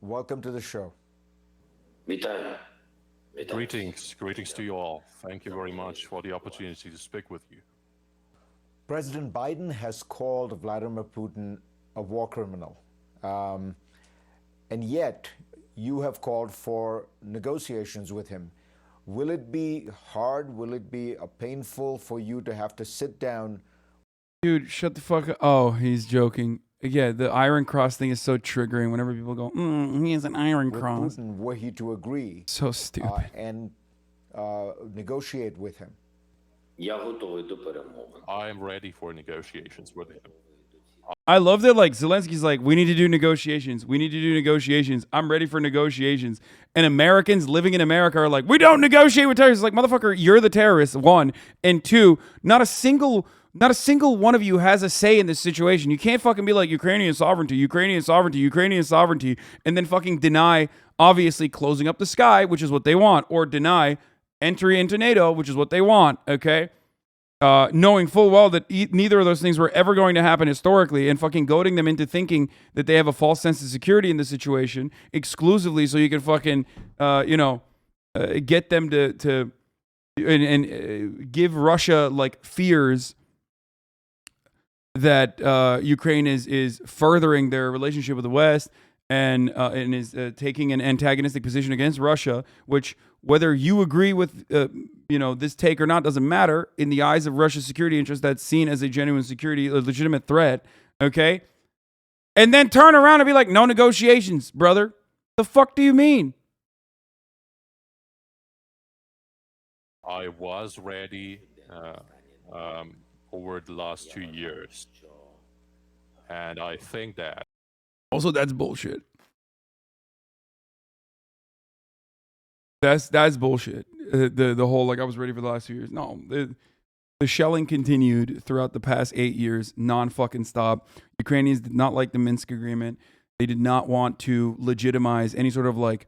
Welcome to the show. Вітаю. Вітаю. Greetings to you all. Thank you very much for the opportunity to speak with you. President Biden has called Vladimir Putin a war criminal. And yet, you have called for negotiations with him. Will it be hard? Will it be painful for you to have to sit down? Dude, shut the fuck up. Oh, he's joking. Yeah, the Iron Cross thing is so triggering whenever people go, he has an Iron with Cross. Putin, were he to agree So stupid. and negotiate with him? Я готовий до перемовин. I am ready for negotiations with him. I love that, like, Zelensky's like, we need to do negotiations. We need to do negotiations. I'm ready for negotiations. And Americans living in America are like, we don't negotiate with terrorists. Like, motherfucker, you're the terrorist, one. And two, not a single one of you has a say in this situation. You can't fucking be like Ukrainian sovereignty, and then fucking deny, obviously, closing up the sky, which is what they want, or deny entry into NATO, which is what they want, okay? Knowing full well that neither of those things were ever going to happen historically, and fucking goading them into thinking that they have a false sense of security in the situation exclusively so you can fucking, get them to give Russia, like, fears that Ukraine is furthering their relationship with the West and is taking an antagonistic position against Russia, which, whether you agree with this take or not, doesn't matter. In the eyes of Russia's security interest, that's seen as a legitimate threat, okay? And then turn around and be like, no negotiations, brother. The fuck do you mean? I was ready over the last 2 years. And I think that Also, that's bullshit. That's bullshit. The whole, like, I was ready for the last 2 years. No, the shelling continued throughout the past 8 years, non-fucking stop. Ukrainians did not like the Minsk agreement. They did not want to legitimize any sort of, like,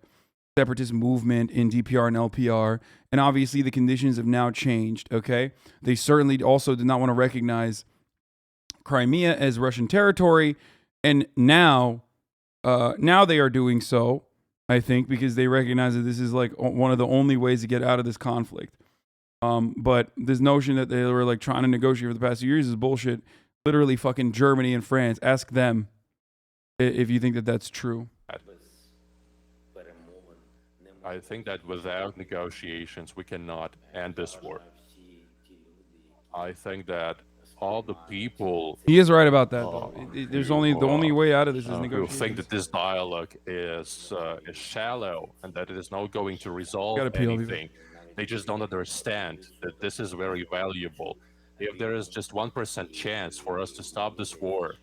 separatist movement in DPR and LPR. And obviously the conditions have now changed, okay? They certainly also did not want to recognize Crimea as Russian territory. And now they are doing so, I think, because they recognize that this is, like, one of the only ways to get out of this conflict. But this notion that they were, like, trying to negotiate for the past few years is bullshit. Literally fucking Germany and France. Ask them if you think that that's true. I think that without negotiations, we cannot end this war. I think that all the people He is right about that, though. There's the only way out of this is who negotiations. think that this dialogue is shallow and that it is not going to resolve Gotta pee, I'll be back. anything, they just don't understand that this is very valuable. If there is just 1% chance for us to stop this war,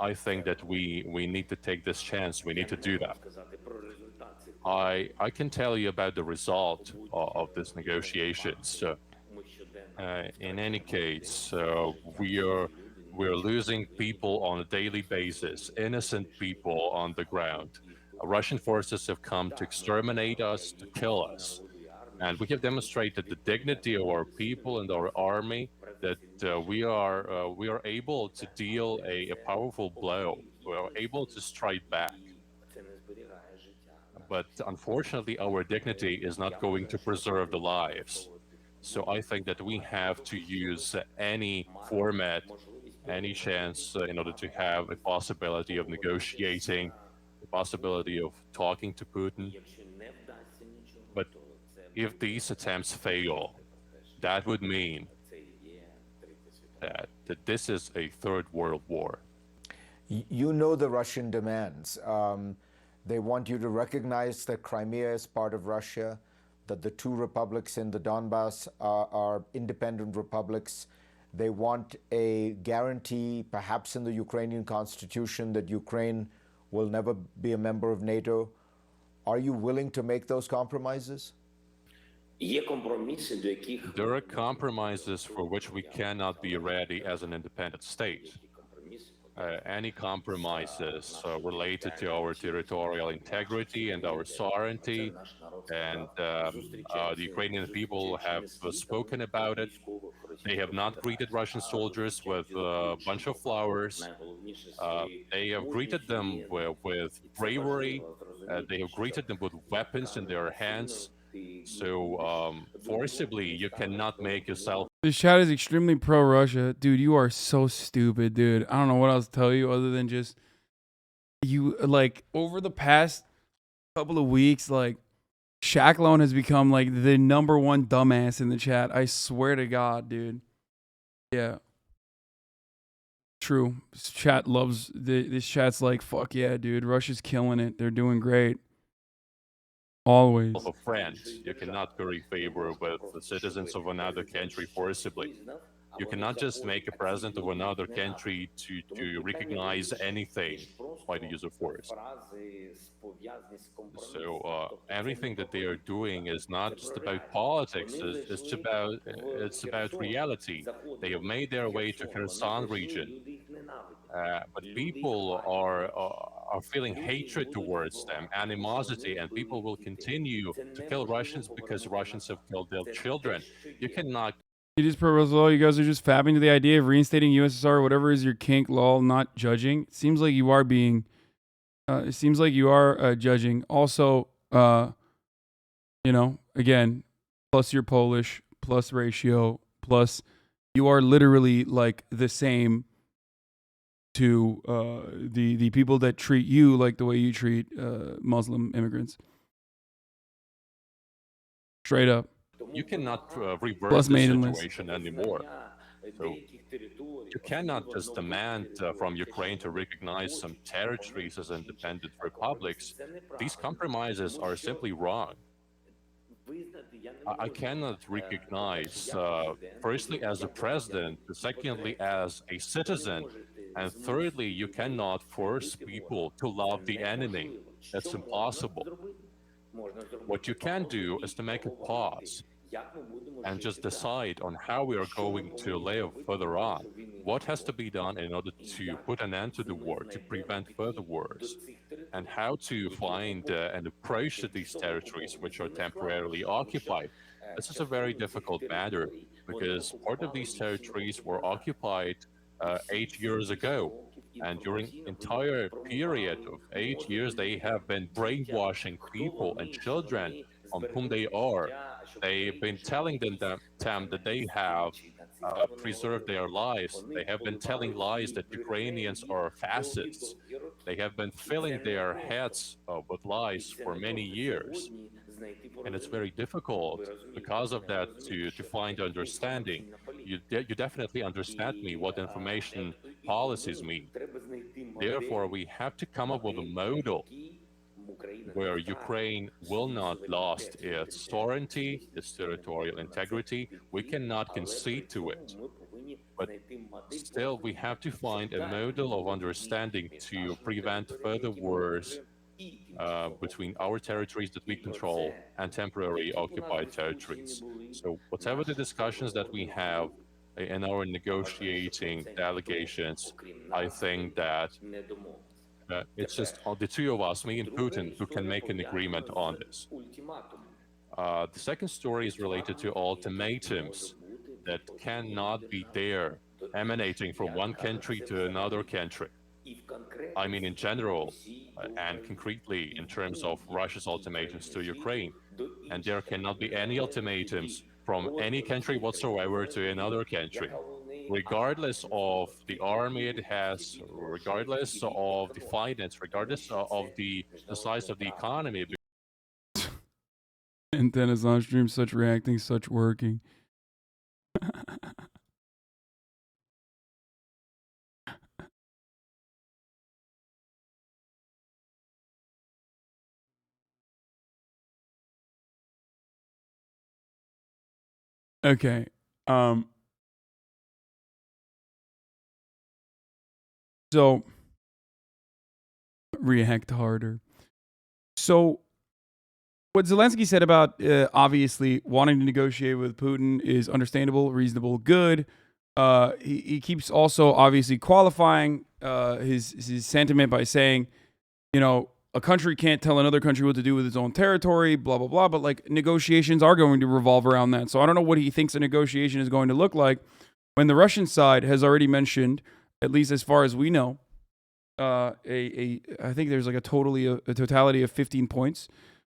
I think that we need to take this chance. We need to do that. I can tell you about the result of these negotiations. In any case, we're losing people on a daily basis, innocent people on the ground. Russian forces have come to exterminate us, to kill us. And we have demonstrated the dignity of our people and our army, that we are able to deal a powerful blow. We are able to strike back. But unfortunately, our dignity is not going to preserve the lives. So I think that we have to use any format, any chance in order to have a possibility of negotiating, the possibility of talking to Putin. But if these attempts fail, that would mean that this is a third world war. You know the Russian demands. They want you to recognize that Crimea is part of Russia, that the two republics in the Donbass are independent republics. They want a guarantee, perhaps in the Ukrainian constitution, that Ukraine will never be a member of NATO. Are you willing to make those compromises? Є компроміси, до яких There are compromises for which we cannot be ready as an independent state. Any compromises related to our territorial integrity and our sovereignty, and the Ukrainian people have spoken about it. They have not greeted Russian soldiers with a bunch of flowers. They have greeted them with bravery. They have greeted them with weapons in their hands. So forcibly, you cannot make yourself. This chat is extremely pro-Russia. Dude, you are so stupid, dude. I don't know what else to tell you other than just you, like, over the past couple of weeks, like, Shaq has become, like, the #1 dumbass in the chat. I swear to God, dude. Yeah. True. This chat loves, this chat's like, fuck yeah, dude. Russia's killing it. They're doing great. Always. A friend. You cannot curry favor with the citizens of another country forcibly. You cannot just make a president of another country to recognize anything by the use of force. So everything that they are doing is not just about politics. It's about reality. They have made their way to Kherson region, but people are feeling hatred towards them, animosity, and people will continue to kill Russians because Russians have killed their children. You cannot. It is pro Russell. You guys are just fabbing to the idea of reinstating USSR, whatever is your kink, lol, not judging. It seems like you are being, judging. Also, you know, again, plus you're Polish, plus ratio, plus you are literally like the same to the people that treat you like the way you treat Muslim immigrants. Straight up. You cannot reverse Plus the maidenless. situation anymore. So you cannot just demand from Ukraine to recognize some territories as independent republics. These compromises are simply wrong. I cannot recognize, firstly, as a president, secondly, as a citizen, and thirdly, you cannot force people to love the enemy. That's impossible. What you can do is to make a pause and just decide on how we are going to live further on. What has to be done in order to put an end to the war, to prevent further wars, and how to find an approach to these territories which are temporarily occupied. This is a very difficult matter because part of these territories were occupied 8 years ago. And during entire period of 8 years, they have been brainwashing people and children on whom they are. They've been telling them that they have preserved their lives. They have been telling lies that Ukrainians are fascists. They have been filling their heads with lies for many years. And it's very difficult because of that to find understanding. You definitely understand me what information policies mean. Therefore, we have to come up with a model where Ukraine will not lose its sovereignty, its territorial integrity. We cannot concede to it. But still, we have to find a model of understanding to prevent further wars between our territories that we control and temporarily occupied territories. So whatever the discussions that we have in our negotiating delegations, I think that it's just the two of us, me and Putin, who can make an agreement on this. The second story is related to ultimatums that cannot be there, emanating from one country to another country. I mean, in general, and concretely in terms of Russia's ultimatums to Ukraine. And there cannot be any ultimatums from any country whatsoever to another country, regardless of the army it has, regardless of the finance, regardless of the size of the economy. And then is on stream, such reacting, such working. Okay. So react harder. So what Zelenskyy said about obviously wanting to negotiate with Putin is understandable, reasonable, good. He keeps also obviously qualifying his sentiment by saying, you know, a country can't tell another country what to do with its own territory, blah, blah, blah. But like negotiations are going to revolve around that. So I don't know what he thinks a negotiation is going to look like when the Russian side has already mentioned, at least as far as we know, I think there's like a totality of 15 points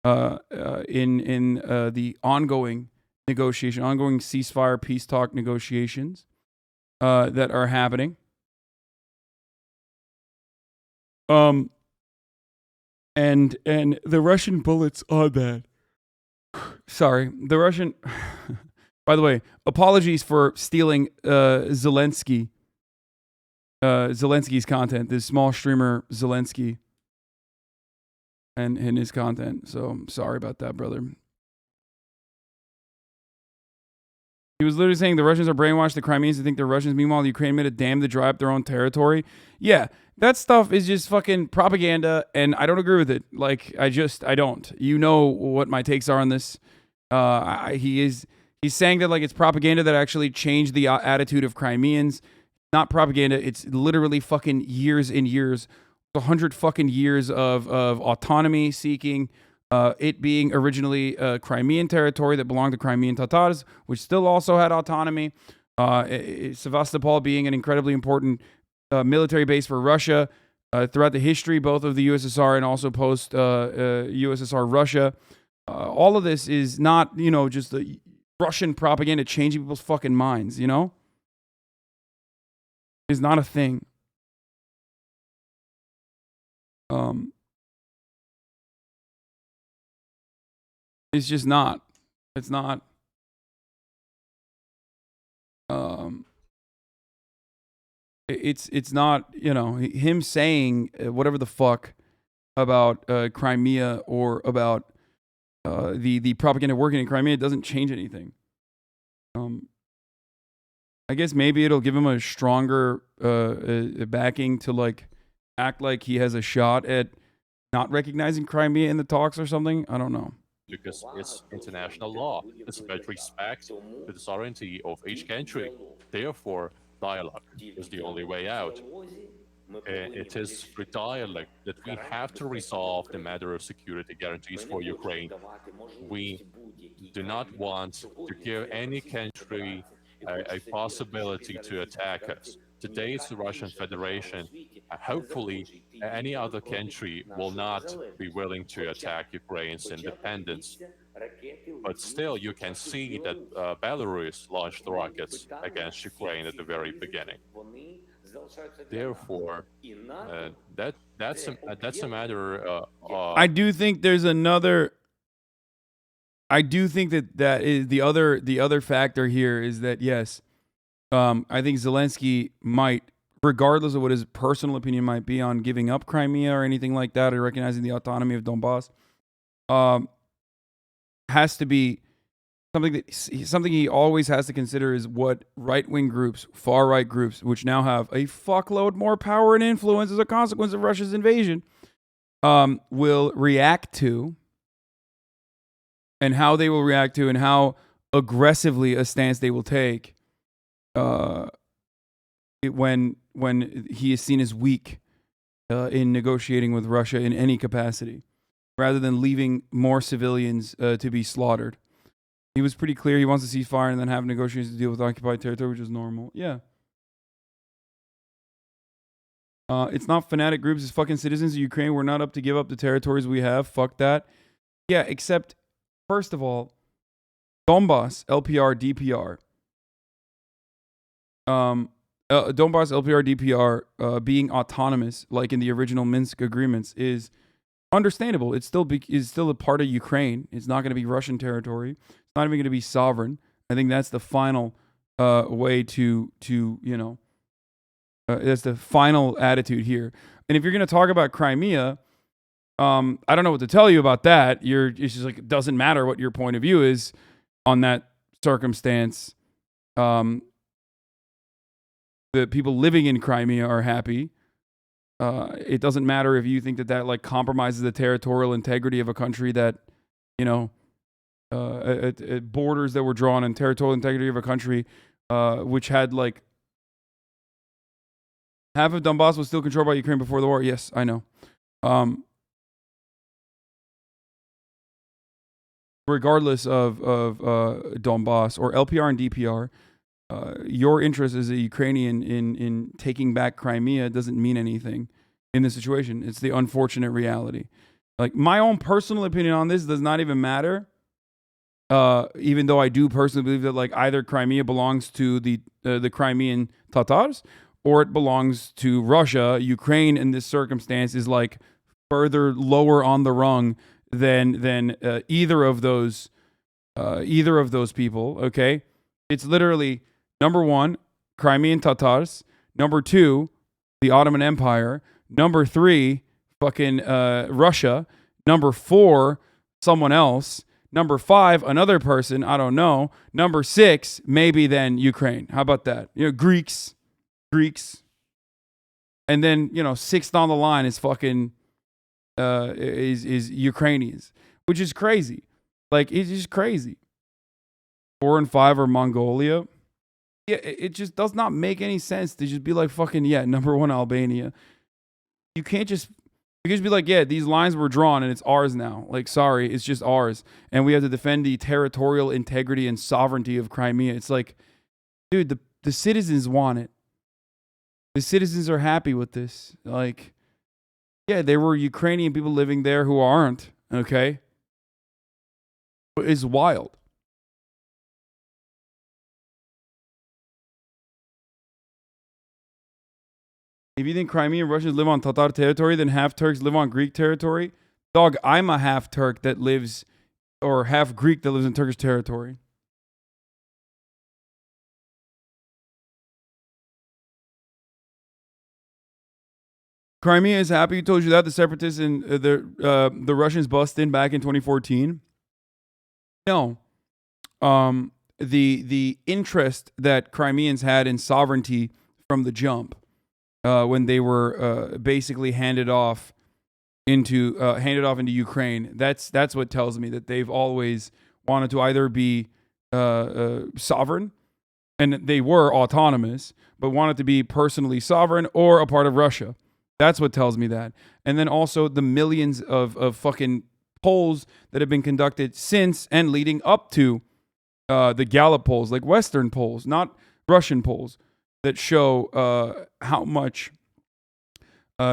in the ongoing ceasefire, peace talk negotiations that are happening. And the Russian bullets on that. Sorry, the Russian. By the way, apologies for stealing Zelensky's content. This small streamer Zelenskyy and his content. So I'm sorry about that, brother. He was literally saying the Russians are brainwashed, the Crimeans to think they're Russians. Meanwhile, the Ukraine made a dam to dry up their own territory. Yeah, that stuff is just fucking propaganda, and I don't agree with it. Like, I don't. You know what my takes are on this. He's saying that like it's propaganda that actually changed the attitude of Crimeans. Not propaganda. It's literally fucking years and years, 100 fucking years of autonomy seeking. It being originally Crimean territory that belonged to Crimean Tatars, which still also had autonomy. Sevastopol being an incredibly important military base for Russia throughout the history, both of the USSR and also post USSR Russia. All of this is not, just the Russian propaganda changing people's fucking minds, Is not a thing. It's just not. It's not. It's not, him saying whatever the fuck about Crimea or about the propaganda working in Crimea. It doesn't change anything. I guess maybe it'll give him a stronger backing to like act like he has a shot at not recognizing Crimea in the talks or something. I don't know. Because it's international law. It's about respect to the sovereignty of each country. Therefore, dialogue is the only way out. It is through dialogue that we have to resolve the matter of security guarantees for Ukraine. We do not want to give any country a possibility to attack us. Today it's the Russian Federation. Hopefully, any other country will not be willing to attack Ukraine's independence. But still, you can see that Belarus launched rockets against Ukraine at the very beginning. Therefore, that's a matter. I do think there's another. I do think that is the other factor here is that yes, I think Zelenskyy might, regardless of what his personal opinion might be on giving up Crimea or anything like that, or recognizing the autonomy of Donbass, has to be something he always has to consider is what right-wing groups, far-right groups, which now have a fuckload more power and influence as a consequence of Russia's invasion, will react to, and how they will react to, and how aggressively a stance they will take when he is seen as weak in negotiating with Russia in any capacity, rather than leaving more civilians to be slaughtered. He was pretty clear he wants to cease fire and then have negotiations to deal with occupied territory, which is normal. Yeah. It's not fanatic groups, it's fucking citizens of Ukraine. We're not up to give up the territories we have. Fuck that. Yeah, except, first of all, Donbass, LPR, DPR. Donbass, LPR, DPR being autonomous, like in the original Minsk agreements, is understandable. It's still a part of Ukraine. It's not going to be Russian territory. It's not even going to be sovereign. I think that's the final way to that's the final attitude here. And if you're going to talk about Crimea, I don't know what to tell you about that. It's just like, it doesn't matter what your point of view is on that circumstance. The people living in Crimea are happy. It doesn't matter if you think that like compromises the territorial integrity of a country that, borders that were drawn and territorial integrity of a country, which had like half of Donbass was still controlled by Ukraine before the war. Yes, I know. regardless of Donbass or LPR and DPR, your interest as a Ukrainian in taking back Crimea doesn't mean anything in this situation. It's the unfortunate reality. Like, my own personal opinion on this does not even matter. Even though I do personally believe that, like, either Crimea belongs to the Crimean Tatars or it belongs to Russia. Ukraine in this circumstance is like further lower on the rung than either of those people. Okay, it's literally number one, Crimean Tatars. Number two, the Ottoman Empire. Number three, fucking Russia. Number four, someone else. Number five, another person, I don't know. Number six, maybe then Ukraine. How about that? You know, Greeks. And then, you know, sixth on the line is fucking is Ukrainians, which is crazy. Like, it's just crazy. 4 and 5 are Mongolia. Yeah, it just does not make any sense to just be like, fucking, yeah, number one, Albania. You can't just be like, yeah, these lines were drawn and it's ours now. Like, sorry, it's just ours. And we have to defend the territorial integrity and sovereignty of Crimea. It's like, dude, the citizens want it. The citizens are happy with this. Like, yeah, there were Ukrainian people living there who aren't, okay? But it's wild. If you think Crimean Russians live on Tatar territory, then half Turks live on Greek territory. Dog, I'm a half Turk that lives, or half Greek that lives in Turkish territory. Crimea is happy. Who told you that? The separatists and the Russians bust in back in 2014. No. The interest that Crimeans had in sovereignty from the jump. When they were basically handed off into Ukraine. That's what tells me that they've always wanted to either be sovereign, and they were autonomous, but wanted to be personally sovereign or a part of Russia. That's what tells me that. And then also the millions of fucking polls that have been conducted since and leading up to the Gallup polls, like Western polls, not Russian polls, that show how much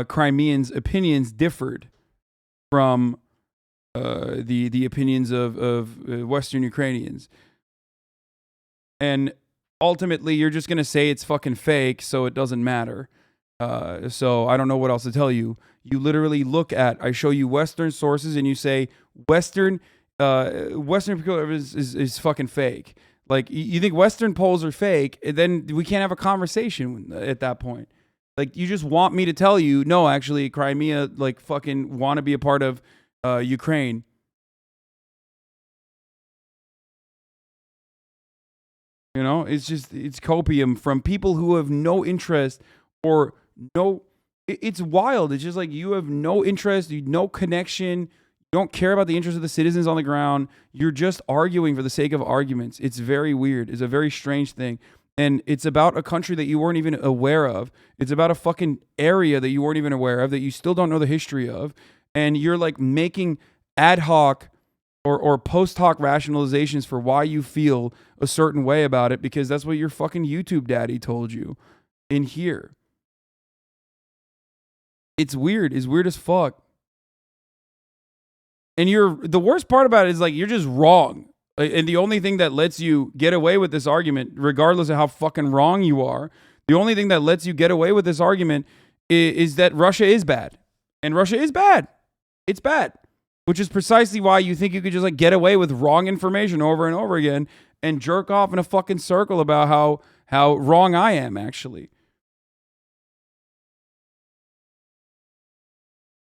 Crimeans' opinions differed from the opinions of Western Ukrainians. And ultimately, you're just going to say it's fucking fake, so it doesn't matter. So I don't know what else to tell you. You literally look at, I show you Western sources, and you say Western people is fucking fake. Like, you think Western polls are fake, and then we can't have a conversation at that point. Like, you just want me to tell you, no, actually, Crimea, like, fucking want to be a part of Ukraine. You know, it's copium from people who have no interest or no, it's wild. It's just like, you have no interest, no connection, you don't care about the interests of the citizens on the ground. You're just arguing for the sake of arguments. It's very weird. It's a very strange thing. And it's about a country that you weren't even aware of. It's about a fucking area that you weren't even aware of, that you still don't know the history of. And you're like making ad hoc or post hoc rationalizations for why you feel a certain way about it, because that's what your fucking YouTube daddy told you in here. It's weird. It's weird as fuck. And the worst part about it is, like, you're just wrong. And the only thing that lets you get away with this argument, regardless of how fucking wrong you are, the only thing that lets you get away with this argument is that Russia is bad. And Russia is bad. It's bad. Which is precisely why you think you could just, like, get away with wrong information over and over again and jerk off in a fucking circle about how wrong I am, actually.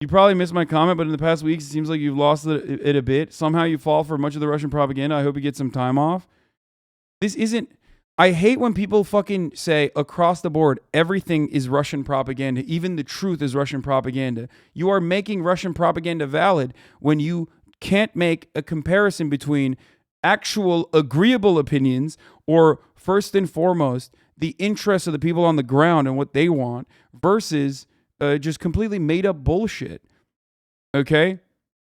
You probably missed my comment, but in the past weeks, it seems like you've lost it a bit. Somehow you fall for much of the Russian propaganda. I hope you get some time off. This isn't... I hate when people fucking say across the board, everything is Russian propaganda. Even the truth is Russian propaganda. You are making Russian propaganda valid when you can't make a comparison between actual agreeable opinions or, first and foremost, the interests of the people on the ground and what they want versus... just completely made up bullshit. Okay?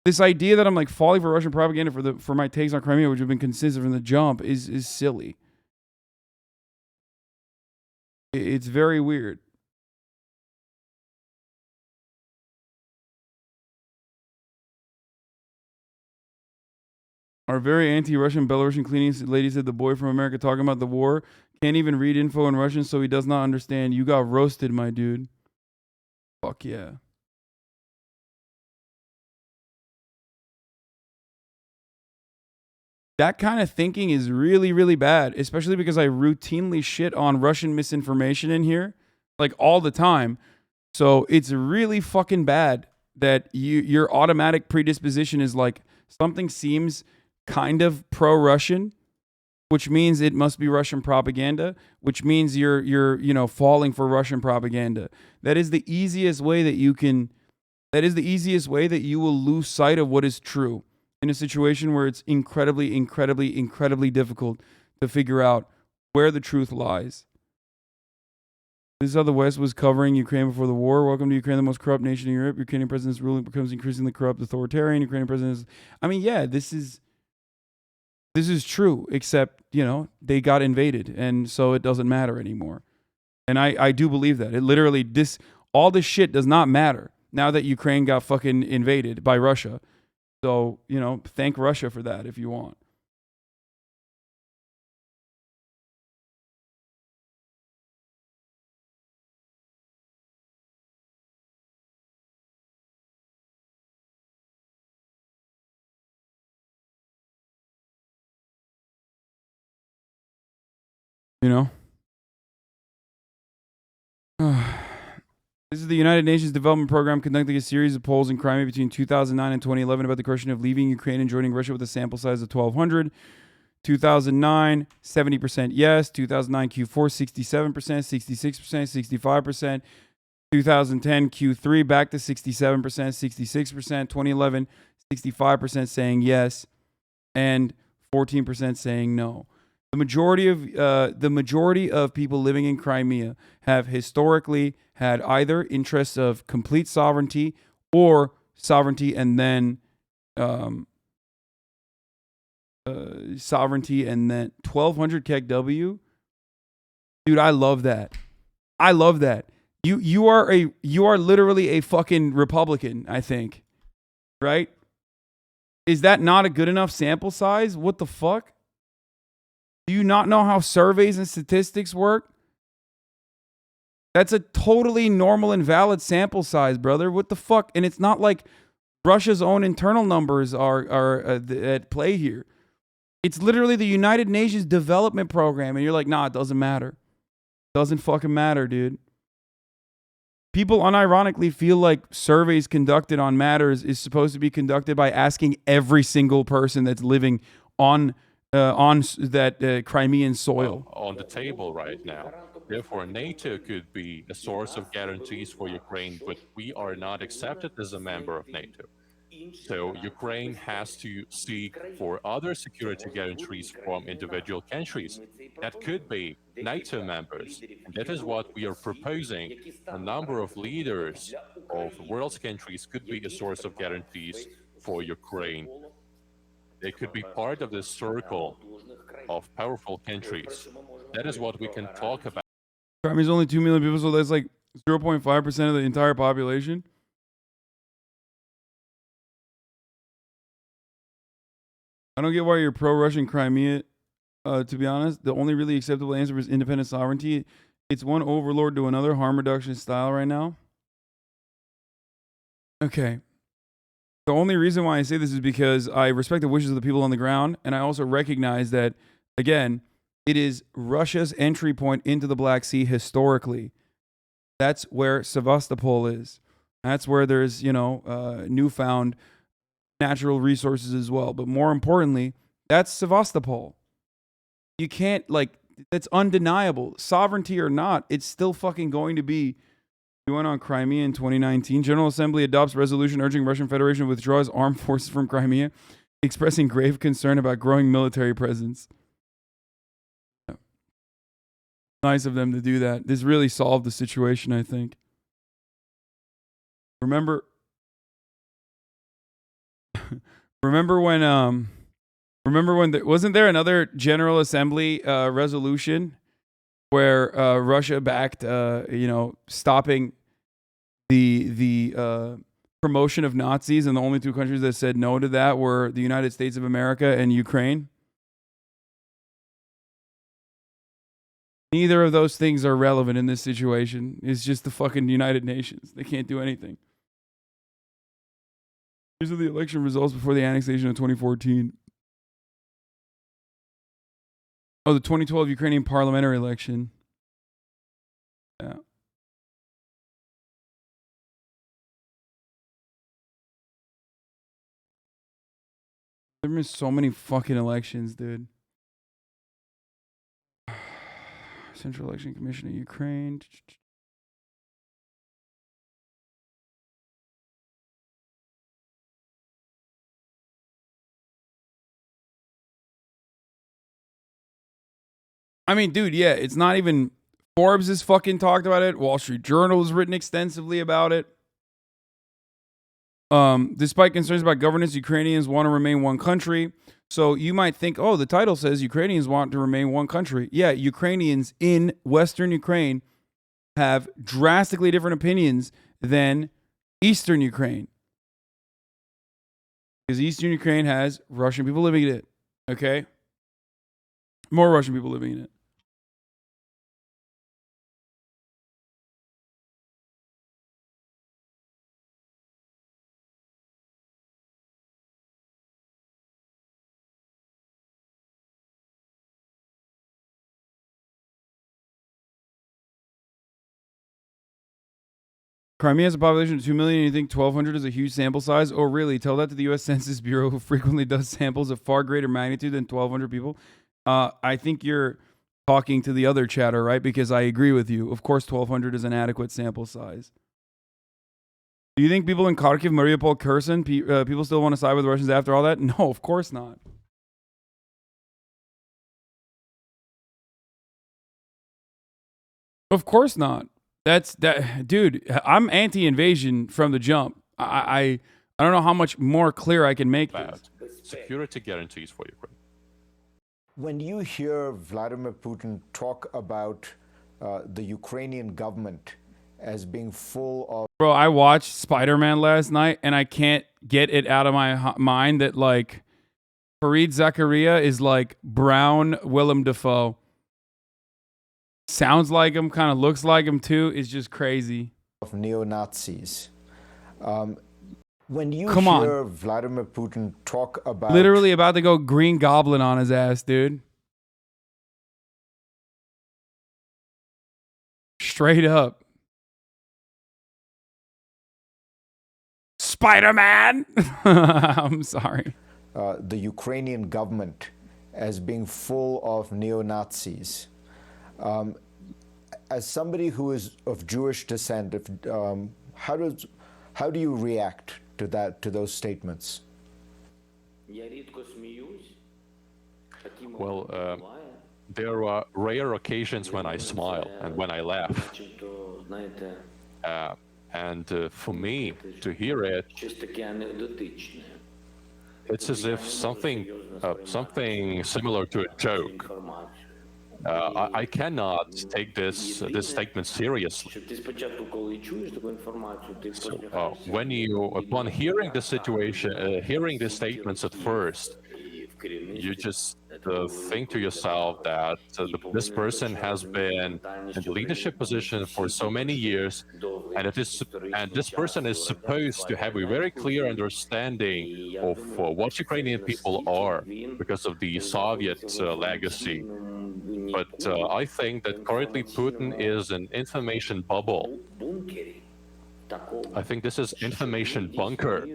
this idea that I'm like falling for Russian propaganda for my takes on Crimea, which have been consistent from the jump, is silly. It's very weird. Our very anti-Russian Belarusian cleaning lady said the boy from America talking about the war can't even read info in Russian, so he does not understand. You got roasted, my dude. Fuck yeah. That kind of thinking is really, really bad, especially because I routinely shit on Russian misinformation in here, like all the time. So it's really fucking bad that your automatic predisposition is like something seems kind of pro-Russian, which means it must be Russian propaganda, which means you're falling for Russian propaganda. That is the easiest way that you can. That is the easiest way that you will lose sight of what is true in a situation where it's incredibly, incredibly, incredibly difficult to figure out where the truth lies. This is how the West was covering Ukraine before the war. Welcome to Ukraine, the most corrupt nation in Europe. Ukrainian president's ruling becomes increasingly corrupt, authoritarian. Ukrainian president is... I mean, yeah, this is true, except, they got invaded, and so it doesn't matter anymore. And I do believe that. It literally, all this shit does not matter now that Ukraine got fucking invaded by Russia. So, thank Russia for that if you want. This is the United Nations Development Program conducting a series of polls in Crimea between 2009 and 2011 about the question of leaving Ukraine and joining Russia with a sample size of 1,200. 2009, 70% yes. 2009 Q4, 67%, 66%, 65%. 2010 Q3, back to 67%, 66%. 2011, 65% saying yes, and 14% saying no. The majority of people living in Crimea have historically had either interests of complete sovereignty or sovereignty and then 1,200 KEKW. Dude, I love that. I love that. You are literally a fucking Republican, I think. Right? Is that not a good enough sample size? What the fuck? Do you not know how surveys and statistics work? That's a totally normal and valid sample size, brother. What the fuck? And it's not like Russia's own internal numbers are at play here. It's literally the United Nations Development Program. And you're like, nah, it doesn't matter. Doesn't fucking matter, dude. People unironically feel like surveys conducted on matters is supposed to be conducted by asking every single person that's living on that Crimean soil. On the table right now. Therefore, NATO could be a source of guarantees for Ukraine, but we are not accepted as a member of NATO. So Ukraine has to seek for other security guarantees from individual countries that could be NATO members. And that is what we are proposing. A number of leaders of the world's countries could be a source of guarantees for Ukraine. They could be part of this circle of powerful countries. That is what we can talk about. Crimea is only 2 million people, so that's like 0.5% of the entire population. I don't get why you're pro-Russian Crimea, to be honest. The only really acceptable answer is independent sovereignty. It's one overlord to another, harm reduction style right now. Okay. The only reason why I say this is because I respect the wishes of the people on the ground, and I also recognize that, again, it is Russia's entry point into the Black Sea historically. That's where Sevastopol is. That's where there's, newfound natural resources as well. But more importantly, that's Sevastopol. You can't, that's undeniable. Sovereignty or not, it's still fucking going to be. You went on Crimea in 2019. General Assembly adopts resolution urging Russian Federation to withdraw its armed forces from Crimea, expressing grave concern about growing military presence. Yeah. Nice of them to do that. This really solved the situation, I think. Remember, remember when wasn't there another General Assembly resolution where Russia backed stopping the promotion of Nazis, and the only two countries that said no to that were the United States of America and Ukraine? Neither of those things are relevant in this situation. It's just the fucking United Nations. They can't do anything. These are the election results before the annexation of 2014. Oh, the 2012 Ukrainian parliamentary election. Yeah. There have been so many fucking elections, dude. Central Election Commission of Ukraine. I mean, dude, yeah, it's not even... Forbes has fucking talked about it. Wall Street Journal has written extensively about it. Despite concerns about governance, Ukrainians want to remain one country. So you might think, oh, the title says Ukrainians want to remain one country. Yeah, Ukrainians in Western Ukraine have drastically different opinions than Eastern Ukraine. Because Eastern Ukraine has Russian people living in it. Okay? More Russian people living in it. Crimea has a population of 2 million. You think 1,200 is a huge sample size? Oh, really? Tell that to the U.S. Census Bureau, who frequently does samples of far greater magnitude than 1,200 people. I think you're talking to the other chatter, right? Because I agree with you. Of course, 1,200 is an adequate sample size. Do you think people in Kharkiv, Mariupol, Kherson, people still want to side with the Russians after all that? No, of course not. Of course not. Dude. I'm anti-invasion from the jump. I don't know how much more clear I can make this. Security guarantees for Ukraine. When you hear Vladimir Putin talk about the Ukrainian government as being full of... Bro, I watched Spider-Man last night, and I can't get it out of my mind that, like, Fareed Zakaria is like brown Willem Dafoe. Sounds like him, kind of looks like him too. It's just crazy. Of neo-Nazis. When you hear Vladimir Putin talk about... Literally about to go Green Goblin on his ass, dude. Straight up. Spider-Man! I'm sorry. The Ukrainian government as being full of neo-Nazis. As somebody who is of Jewish descent, how do you react to those statements? Well, there are rare occasions when I smile and when I laugh. For me to hear it, it's as if something similar to a joke. I cannot take this statement seriously. So, upon hearing the situation, hearing these statements at first, you just think to yourself that this person has been in the leadership position for so many years, and this person is supposed to have a very clear understanding of what Ukrainian people are because of the Soviet legacy. But I think that currently Putin is an information bubble. I think this is information bunker,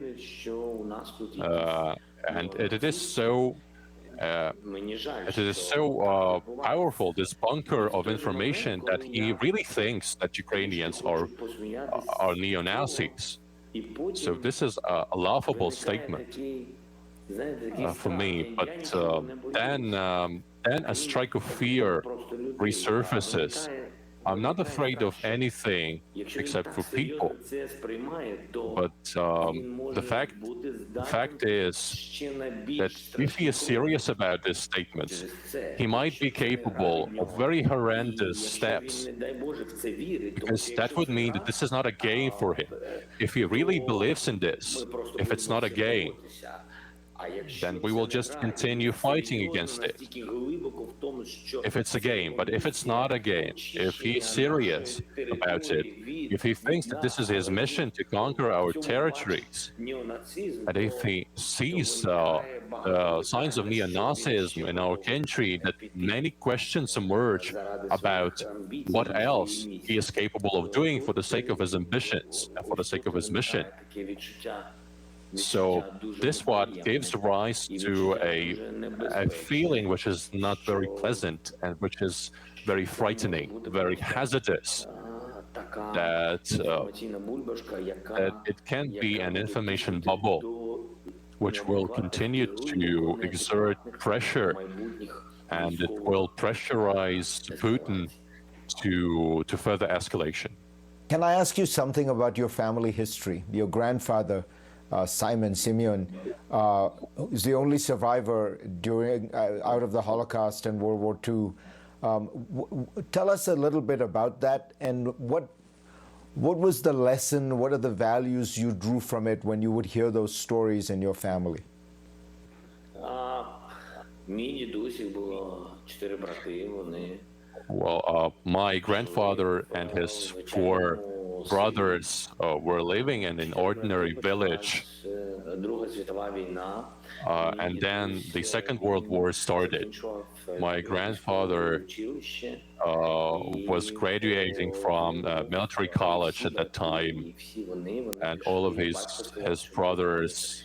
and it is so powerful, this bunker of information, that he really thinks that Ukrainians are neo-Nazis. So this is a laughable statement for me. But then a strike of fear resurfaces I'm not afraid of anything except for people. But the fact is that if he is serious about his statements, he might be capable of very horrendous steps, because that would mean that this is not a game for him. If he really believes in this, if it's not a game, then we will just continue fighting against it. If it's a game, but if it's not a game, if he's serious about it, if he thinks that this is his mission to conquer our territories, and if he sees signs of neo-Nazism in our country, that many questions emerge about what else he is capable of doing for the sake of his ambitions and for the sake of his mission. So this what gives rise to a feeling which is not very pleasant and which is very frightening, very hazardous, that it can be an information bubble which will continue to exert pressure, and it will pressurize Putin to further escalation. Can I ask you something about your family history? Your grandfather, Simeon, is the only survivor during out of the Holocaust and World War II. Tell us a little bit about that, and what was the lesson? What are the values you drew from it when you would hear those stories in your family? Well, my grandfather and his 4 brothers were living in an ordinary village, and then the Second World War started. My grandfather was graduating from military college at that time, and all of his brothers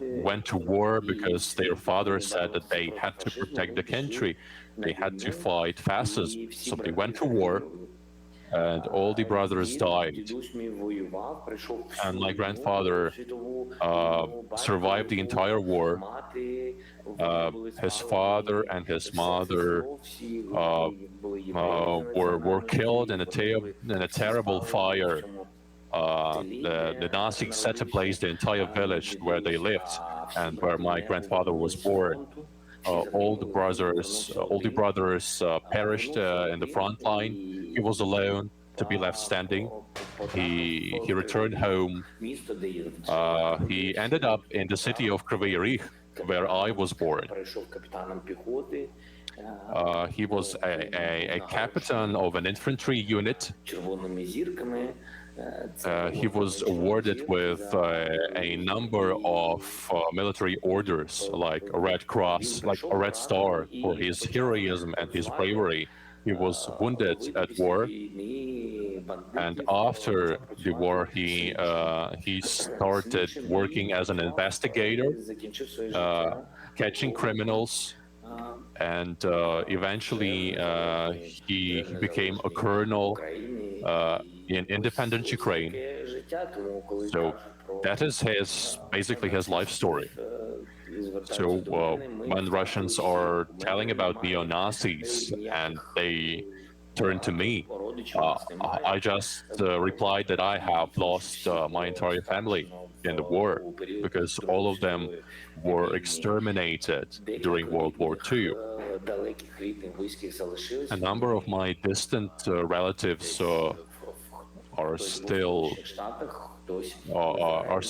went to war because their father said that they had to protect the country. They had to fight fascism, so they went to war, and all the brothers died. And my grandfather survived the entire war. His father and his mother were killed in a terrible fire. The Nazis set ablaze the entire village where they lived and where my grandfather was born. All the brothers perished in the front line. He was alone to be left standing. He returned home. He ended up in the city of Kryvyi Rih, where I was born. He was a captain of an infantry unit. He was awarded with a number of military orders, like a Red Cross, like a Red Star, for his heroism and his bravery. He was wounded at war, and after the war, he started working as an investigator, catching criminals, and eventually he became a colonel in independent Ukraine. So that is basically his life story. So when Russians are telling about neo-Nazis and they turn to me, I just replied that I have lost my entire family in the war, because all of them were exterminated during World War II. A number of my distant relatives are still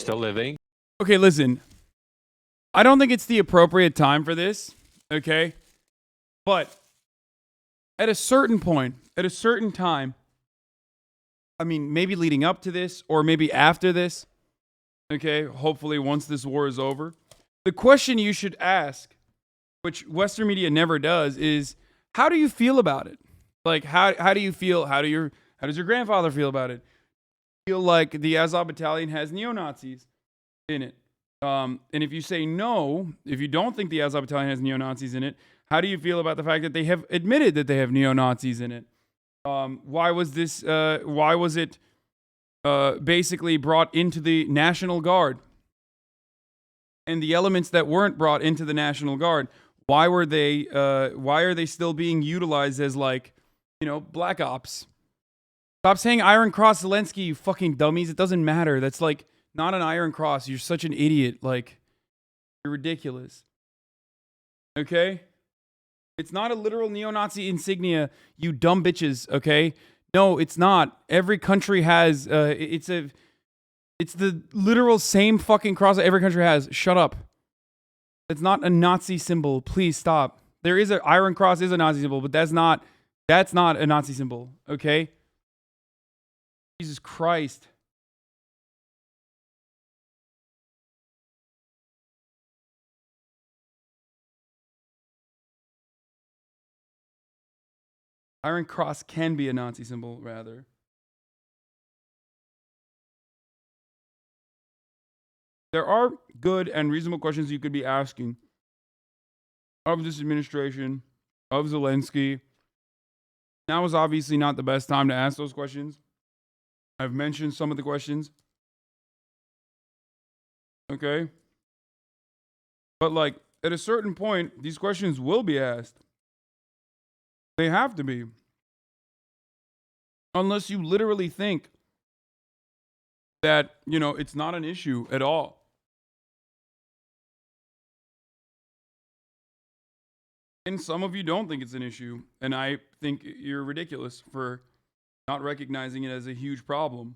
living. Okay, listen. I don't think it's the appropriate time for this, okay? But at a certain point, at a certain time, I mean, maybe leading up to this or maybe after this, okay, hopefully once this war is over, the question you should ask, which Western media never does, is how do you feel about it? Like, how do you feel? How does your grandfather feel about it? Feel like the Azov battalion has neo-Nazis in it? And if you say no, if you don't think the Azov battalion has neo-Nazis in it, how do you feel about the fact that they have admitted that they have neo-Nazis in it? Why was it basically brought into the National Guard? And the elements that weren't brought into the National Guard, why are they still being utilized as like You know, Black Ops. Stop saying Iron Cross Zelenskyy, you fucking dummies. It doesn't matter. That's like not an Iron Cross. You're such an idiot. Like, you're ridiculous. Okay? It's not a literal neo-Nazi insignia, you dumb bitches, okay? No, it's not. Every country has, it's the literal same fucking cross that every country has. Shut up. It's not a Nazi symbol. Please stop. There is a Iron Cross is a Nazi symbol, but that's not a Nazi symbol, okay? Jesus Christ. Iron Cross can be a Nazi symbol, rather. There are good and reasonable questions you could be asking of this administration, of Zelenskyy. Now is obviously not the best time to ask those questions. I've mentioned some of the questions. Okay? But like, at a certain point, these questions will be asked. They have to be. Unless you literally think that, you know, it's not an issue at all. And some of you don't think it's an issue. And I think you're ridiculous for not recognizing it as a huge problem.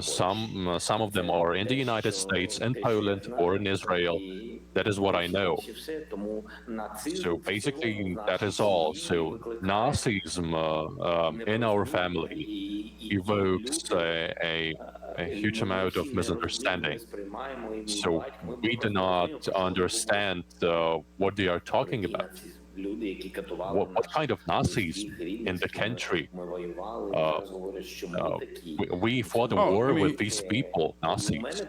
Some of them are in the United States, in Poland, or in Israel. That is what I know. So basically, that is all. So Nazism in our family evokes a huge amount of misunderstanding. So we do not understand what they are talking about. What kind of Nazis in the country? We fought a war with these people, Nazis.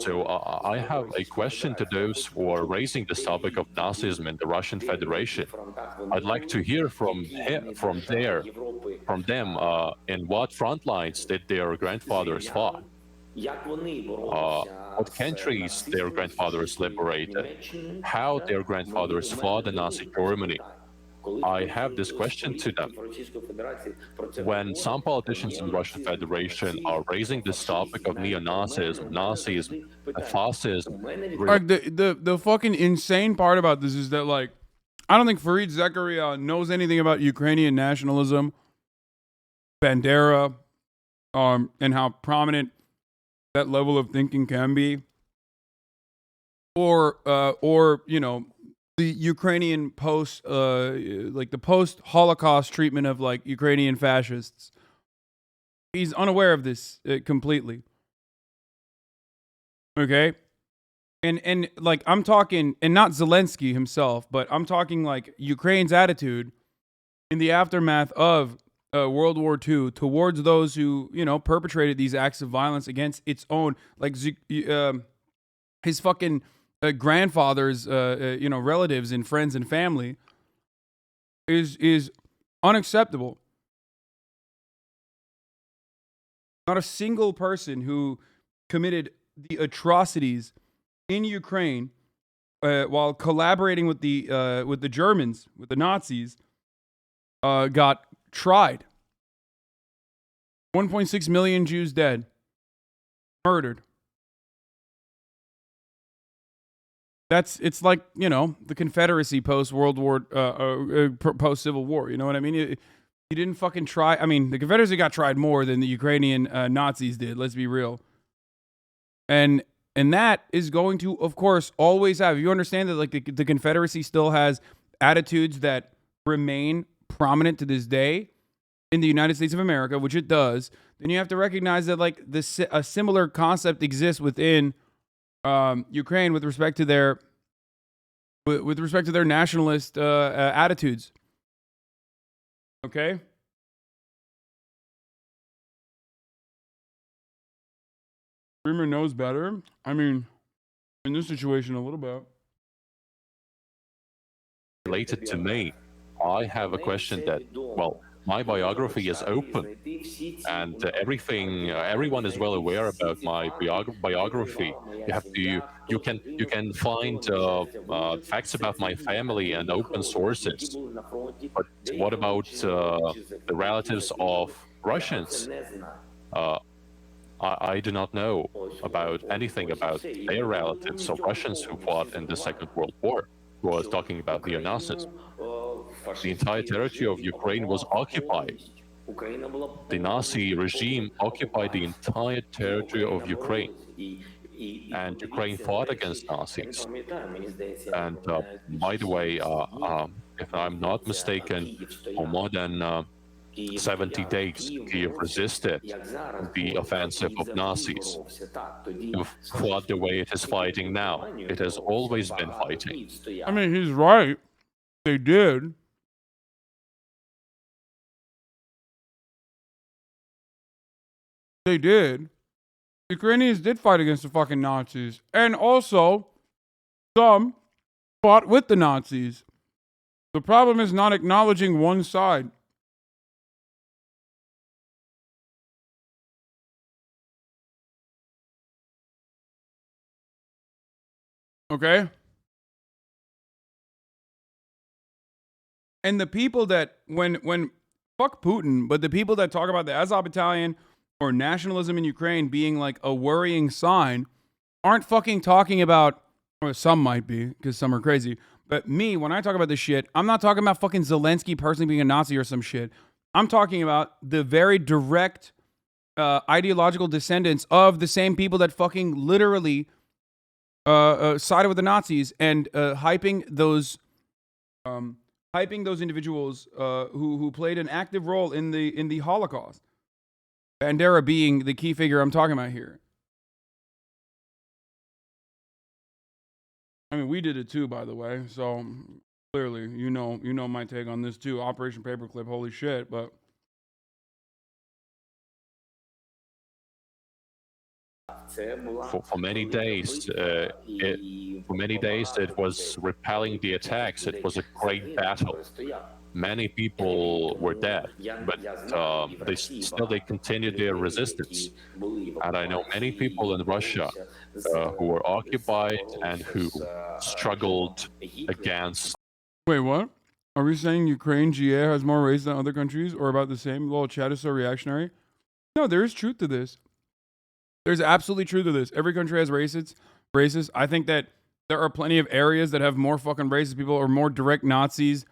So I have a question to those who are raising this topic of Nazism in the Russian Federation. I'd like to hear from them, in what front lines did their grandfathers fought? What countries their grandfathers liberated, how their grandfathers fought the Nazi Germany. I have this question to them. When some politicians in the Russian Federation are raising this topic of neo-Nazism, Nazism, fascism... Like the fucking insane part about this is that, like, I don't think Fareed Zakaria knows anything about Ukrainian nationalism, Bandera, and how prominent that level of thinking can be, or you know, the Ukrainian like the post-Holocaust treatment of like Ukrainian fascists. He's unaware of this completely. Okay, and like I'm talking, and not Zelenskyy himself, but I'm talking like Ukraine's attitude in the aftermath of World War II towards those who, you know, perpetrated these acts of violence against its own, like his fucking grandfather's, you know, relatives and friends and family is unacceptable. Not a single person who committed the atrocities in Ukraine while collaborating with the Germans, with the Nazis, got tried. 1.6 million Jews dead, murdered. It's like, you know, the Confederacy post World War, post Civil War. You know what I mean? You didn't fucking try. I mean, the Confederacy got tried more than the Ukrainian Nazis did. Let's be real. And that is going to, of course, always have. You understand that, like, the Confederacy still has attitudes that remain prominent to this day in the United States of America, which it does. Then you have to recognize that, like, a similar concept exists within Ukraine with respect to their nationalist attitudes. Okay. Dreamer knows better. I mean, in this situation, a little bit. Related to me, I have a question that, well, my biography is open and everyone is well aware about my biography. You can find facts about my family and open sources. But what about the relatives of Russians? I do not know about anything about their relatives of Russians who fought in the Second World War, who was talking about neo-Nazis. The entire territory of Ukraine was occupied. The Nazi regime occupied the entire territory of Ukraine, and Ukraine fought against Nazis. And by the way, if I'm not mistaken, for more than 70 days, Kiev resisted the offensive of Nazis. It fought the way it is fighting now. It has always been fighting. I mean, he's right. They did. They did. Ukrainians did fight against the fucking Nazis. And also, some fought with the Nazis. The problem is not acknowledging one side. Okay? And the people that, when fuck Putin, but the people that talk about the Azov Battalion or nationalism in Ukraine being like a worrying sign aren't fucking talking about, or some might be, because some are crazy. But me, when I talk about this shit, I'm not talking about fucking Zelenskyy personally being a Nazi or some shit. I'm talking about the very direct ideological descendants of the same people that fucking literally sided with the Nazis and hyping those individuals who played an active role in the Holocaust. Bandera being the key figure I'm talking about here. I mean, we did it too, by the way. So clearly, you know my take on this too. Operation Paperclip, holy shit! But for many days, it was repelling the attacks. It was a great battle. Many people were dead, but they continued their resistance. And I know many people in Russia who were occupied and who struggled against. wait, what? Are we saying Ukraine GA has more race than other countries, or about the same? Lol, chat is so reactionary. No, there is truth to this. There's absolutely truth to this. Every country has racists. I think that there are plenty of areas that have more fucking racist people or more direct Nazis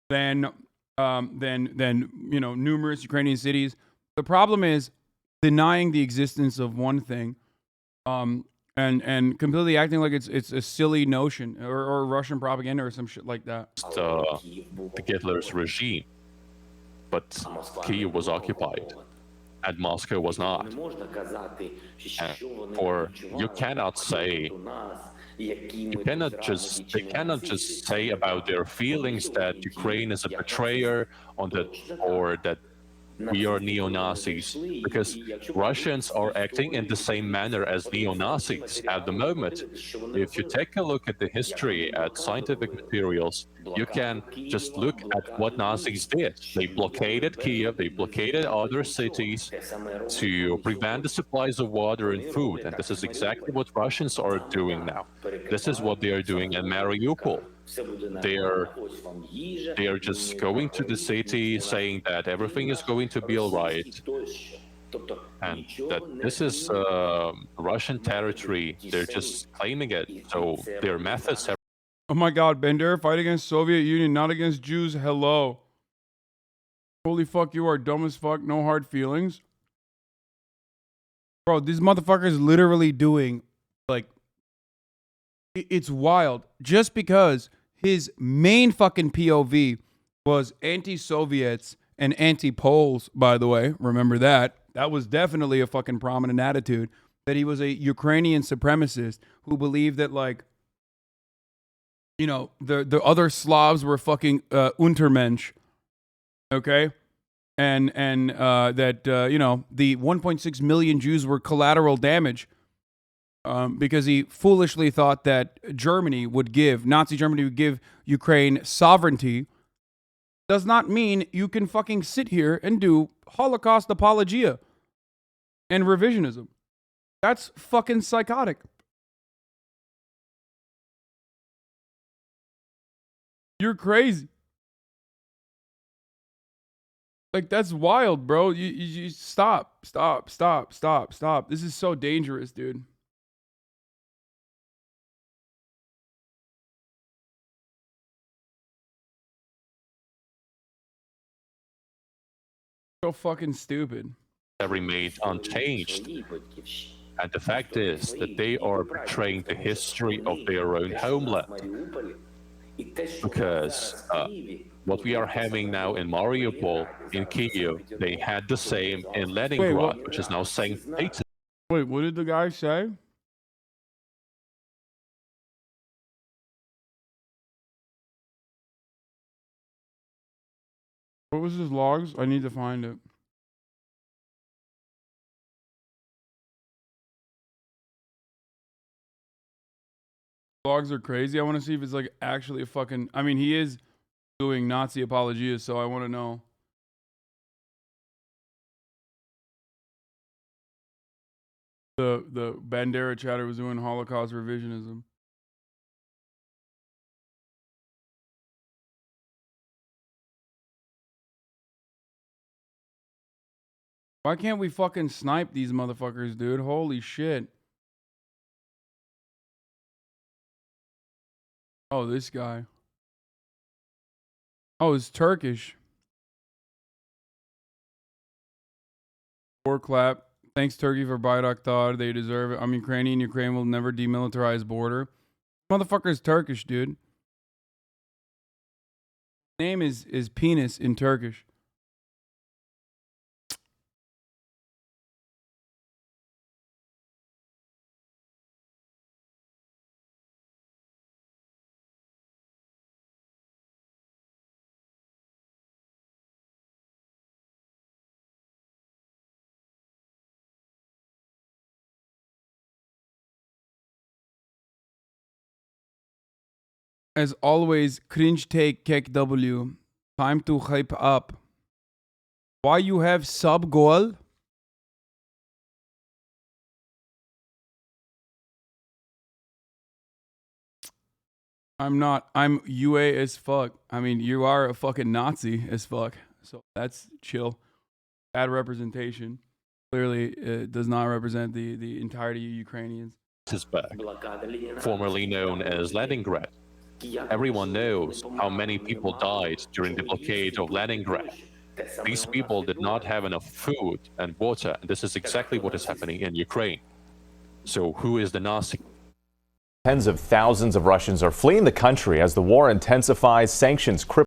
than numerous Ukrainian cities. The problem is denying the existence of one thing, and completely acting like it's a silly notion or Russian propaganda or some shit like that. The Hitler's regime, but Kyiv was occupied, and Moscow was not. You cannot say. They cannot just say about their feelings that Ukraine is a betrayer or that we are neo-Nazis, because Russians are acting in the same manner as neo-Nazis at the moment. If you take a look at the history, at scientific materials, you can just look at what Nazis did. They blockaded Kyiv, they blockaded other cities to prevent the supplies of water and food, and this is exactly what Russians are doing now. This is what they are doing in Mariupol. They are just going to the city saying that everything is going to be all right, and that this is Russian territory. They're just claiming it, so their methods have. Oh my God, Bandera, fight against Soviet Union, not against Jews. Hello. Holy fuck, you are dumb as fuck. No hard feelings. Bro, these motherfuckers literally doing, like, it's wild. Just because his main fucking POV was anti-Soviets and anti-Poles, by the way. Remember that. That was definitely a fucking prominent attitude. That he was a Ukrainian supremacist who believed that, like, the other Slavs were fucking Untermensch. Okay? And that, the 1.6 million Jews were collateral damage. Because he foolishly thought that Nazi Germany would give Ukraine sovereignty does not mean you can fucking sit here and do Holocaust apologia and revisionism. That's fucking psychotic. You're crazy. Like, that's wild, bro. You stop. This is so dangerous, dude. So fucking stupid. Remained unchanged. And the fact is that they are betraying the history of their own homeland. Because what we are having now in Mariupol, in Kyiv, they had the same in Leningrad, which is now St. Petersburg. Wait, what did the guy say? What was his logs? I need to find it. Logs are crazy. I want to see if it's like actually a fucking... I mean, he is doing Nazi apologias, so I want to know. The Bandera chatter was doing Holocaust revisionism. Why can't we fucking snipe these motherfuckers, dude? Holy shit. Oh, this guy. Oh, it's Turkish. War clap. Thanks, Turkey, for Bayraktar. They deserve it. I'm Ukrainian. Ukraine will never demilitarize border. Motherfucker's Turkish, dude. Name is penis in Turkish. As always, cringe take kek W. Time to hype up. Why you have sub goal? I'm not. I'm UA as fuck. I mean, you are a fucking Nazi as fuck. So that's chill. Bad representation. Clearly, it does not represent the entirety of Ukrainians. Is back, formerly known as Leningrad. Everyone knows how many people died during the blockade of Leningrad. These people did not have enough food and water, and this is exactly what is happening in Ukraine. So who is the Nazi? Tens of thousands of Russians are fleeing the country as the war intensifies. Sanctions cripple